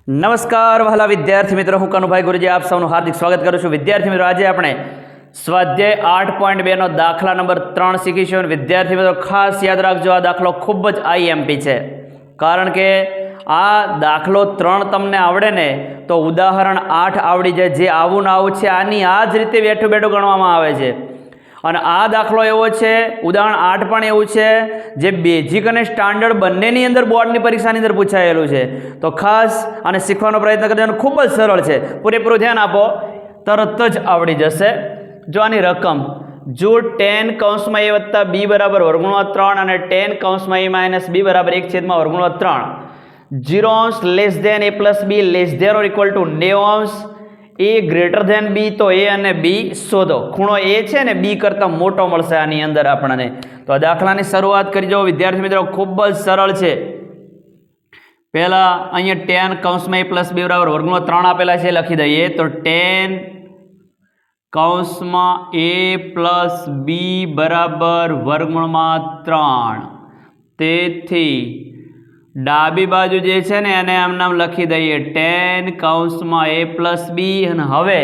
નમસ્કાર વહાલા વિદ્યાર્થી મિત્રો, હું કનુભાઈ ગુરુજી આપ સૌનું હાર્દિક સ્વાગત કરું છું. વિદ્યાર્થી મિત્રો, આજે આપણે સ્વાધ્યાય 8.2 નો દાખલા નંબર 3 શીખીશું. વિદ્યાર્થી મિત્રો, ખાસ યાદ રાખજો, આ દાખલો ખૂબ જ આઈએમપી છે. કારણ કે આ દાખલો 3 તમને આવડે ને તો ઉદાહરણ 8 આવડી જાય. જે આવું ને આવું છે આની આ જ રીતે બેઠું બેઠું ગણવામાં આવે છે. અને આ દાખલો એવો છે, ઉદાહરણ 8 પણ એવું છે જે બેઝિક અને સ્ટાન્ડર્ડ બંનેની અંદર બોર્ડની પરીક્ષાની અંદર પૂછાયેલું છે. તો ખાસ આને શીખવાનો પ્રયત્ન કરજો. ખૂબ જ સરળ છે, પૂરેપૂરું ધ્યાન આપો, તરત જ આવડી જશે. જો આની રકમ જો 10 કૌંસમાં a વત્તા b બરાબર વર્ગમૂળમાં 3 અને 10 કૌંસમાં a માઇનસ b બરાબર 1 છેદમાં વર્ગમૂળમાં 3, 0 અંશ less than a plus b less than or equal to 90 અંશ a ગ્રેટર ધેન b, તો a અને b શોધો. ખૂણો a છે ને b કરતાં મોટો મળશે આની અંદર આપણને. તો આ દાખલાની શરૂઆત કરી જાઓ વિદ્યાર્થી મિત્રો, ખૂબ જ સરળ છે. પહેલા અહીંયા 10 કૌંસમાં a પ્લસ b બરાબર વર્ગમૂળમાં 3 આપેલા છે, લખી દઈએ. તો 10 કૌંસમાં a પ્લસ b બરાબર વર્ગમૂળમાં 3. તેથી ડાબી બાજુ જે છે ને એને આમ નામ લખી દઈએ 10 કૌંસમાં a પ્લસ b. અને હવે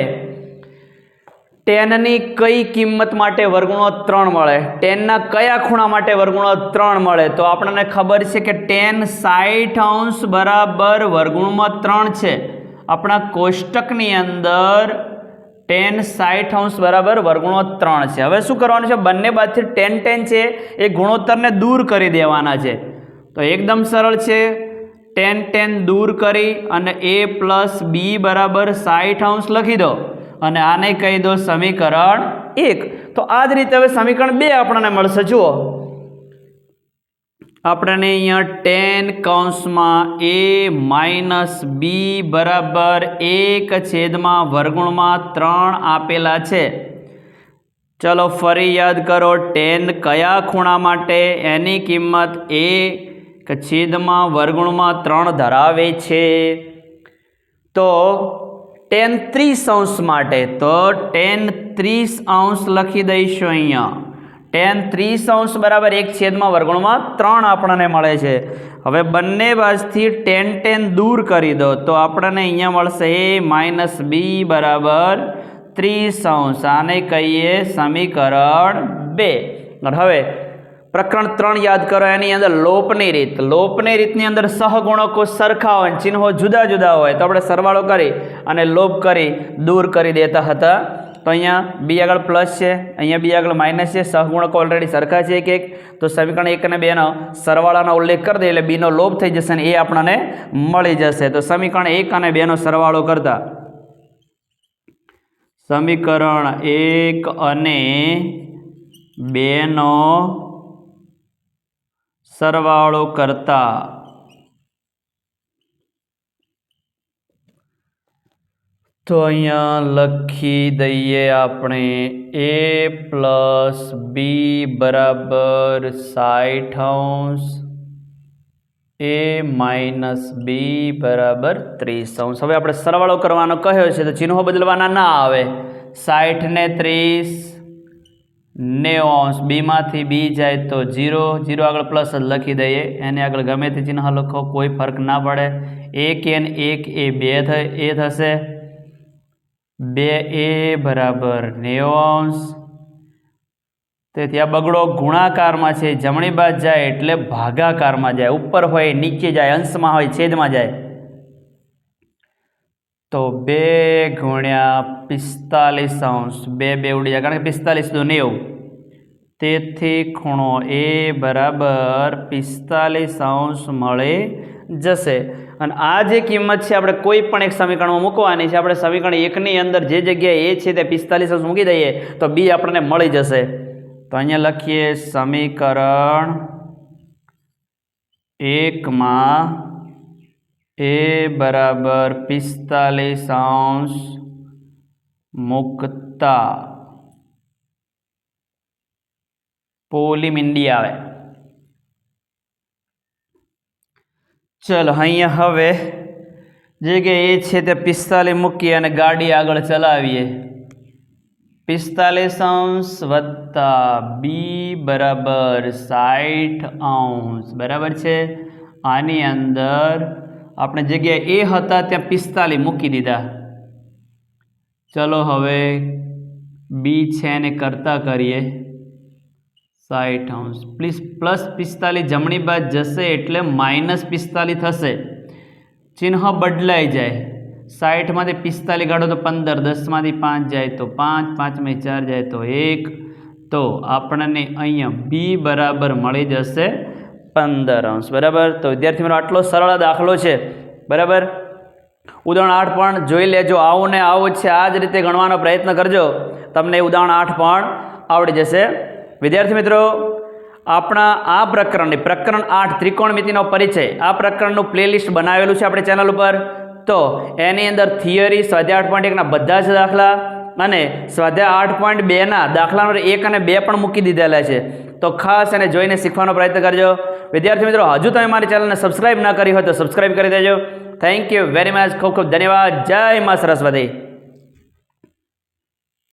10 ની કઈ કિંમત માટે વર્ગમૂળો 3 મળે, 10 ના કયા ખૂણા માટે વર્ગમૂળો 3 મળે? તો આપણને ખબર છે કે 10 60 અંશ બરાબર વર્ગમૂળમાં 3 છે. આપણા કોષ્ટકની અંદર 10 60 અંશ બરાબર વર્ગમૂળમાં 3 છે. હવે શું કરવાનું છે, બંને બાજુથી 10 10 છે એ ગુણોત્તરને દૂર કરી દેવાના છે. તો એકદમ સરળ છે. 10 10 દૂર કરી અને a પ્લસ b બરાબર 60 અંશ લખી દો અને આને કહી દો સમીકરણ 1. તો આ જ રીતે હવે સમીકરણ 2 આપણને મળશે. જુઓ, આપણને અહીંયા 10 કૌંસમાં a માઇનસ b બરાબર 1 છેદમાં વર્ગમૂળમાં 3 આપેલા છે. ચલો ફરી યાદ કરો, 10 કયા ખૂણા માટે, એની કિંમત a છેદમાં વર્ગમૂળમાં 3 ધરાવે છે. તો 10 30 અંશ માટે, તો 10 30 અંશ લખી દઈશું અહીંયા. 10 30 અંશ બરાબર 1 છેદમાં વર્ગમૂળમાં 3 આપણને મળે છે. હવે બંને બાજુથી 10 10 દૂર કરી દો તો આપણને અહીંયા મળશે a માઇનસ b બરાબર 30 અંશ. આને કહીએ સમીકરણ 2. અને હવે પ્રકરણ 3 યાદ કરો, એની અંદર લોપની રીત. લોપની રીતની અંદર સહગુણકો સરખા હોય, ચિહ્નો જુદા જુદા હોય તો આપણે સરવાળો કરી અને લોપ કરી દૂર કરી દેતા હતા. તો અહીંયા b આગળ પ્લસ છે, અહીંયા b આગળ માઇનસ છે. સહગુણકો ઓલરેડી સરખા છે એક એક. તો સમીકરણ 1 અને 2 નો સરવાળાનો ઉલ્લેખ કરી દે એટલે b નો લોપ થઈ જશે અને એ આપણને મળી જશે. તો સમીકરણ 1 અને 2 નો સરવાળો કરતા, સમીકરણ 1 અને 2 નો સરવાળો કરતા તો અહીંયા લખી દઈએ આપણે a પ્લસ b બરાબર 60 અંશ, a માઇનસ b બરાબર 30 અંશ. હવે આપણે સરવાળો કરવાનો કહ્યો છે તો ચિહ્નો બદલવાના ના આવે. 60 ને 30 90 અંશ, b માંથી b જાય તો 0 0 આગળ પ્લસ જ લખી દઈએ. એને આગળ ગમે તે ચિહ્ન લખો, કોઈ ફરક ના પડે. 1 n 1 એ 2 થશે. 2a બરાબર 90 અંશ. તેથી આ બગડો ગુણાકારમાં છે, જમણી બાજુ જાય એટલે ભાગાકારમાં જાય. ઉપર હોય નીચે જાય, અંશમાં હોય છેદમાં જાય. તો 2 ગુણ્યા 45 અંશ, 2 ઉડી જાય કારણ કે 45 તો 90. તેથી ખૂણો a બરાબર 45 અંશ મળી જશે. અને આ જે કિંમત છે આપણે કોઈ પણ એક સમીકરણમાં મૂકવાની છે. આપણે સમીકરણ 1 ની અંદર જે જગ્યાએ a છે તે 45 અંશ મૂકી દઈએ તો b આપણને મળી જશે. તો અહીંયા લખીએ સમીકરણ 1 માં a બરાબર 45 અંશ મૂકતા પોલીમિંડી આવે. ચલો અહીંયા હવે જે કે એ છે તે 45 મૂકીએ અને ગાડી આગળ ચલાવીએ. 45 અંશ વત્તા b બરાબર 60 અંશ બરાબર છે. આની અંદર આપણે જગ્યાએ એ હતા ત્યાં 45 મૂકી દીધા. ચલો હવે બી છે એને કરતા કરીએ 60°. પ્લીઝ +45 જમણી બાજુ જશે એટલે -45 થશે. ચિહ્ન બદલાઈ જાય. 60 માંથી 45 કાઢો તો 15, 10 માંથી 5 જાય તો 5, 5 માંથી 4 જાય તો 1. તો આપણને અહીંયા બી બરાબર મળી જશે 15°. બરાબર. તો વિદ્યાર્થી મિત્રો આટલો સરળ દાખલો છે. બરાબર. ઉદાહરણ 8 પણ જોઈ લેજો. આવું ને આવું છે, આ જ રીતે ગણવાનો પ્રયત્ન કરજો, તમને ઉદાહરણ 8 પણ આવડી જશે. વિદ્યાર્થી મિત્રો આપણા આ પ્રકરણ 8 ત્રિકોણમિતિનો પરિચય, આ પ્રકરણનું પ્લેલિસ્ટ બનાવેલું છે આપણી ચેનલ ઉપર. તો એની અંદર થિયરી સ્વાધ્યાય 8.1 બધા જ દાખલા અને સ્વાધ્યાય 8.2 દાખલા નંબર 1 અને 2 પણ મૂકી દીધેલા છે. તો ખાસ એને જોઈને શીખવાનો પ્રયત્ન કરજો. વિદ્યાર્થી મિત્રો હજુ તમે મારી ચેનલને સબસ્ક્રાઇબ ના કરી હોય તો સબસ્ક્રાઇબ કરી દેજો. Thank you very much. ખૂબ ખૂબ ધન્યવાદ. જય મા સરસ્વતી.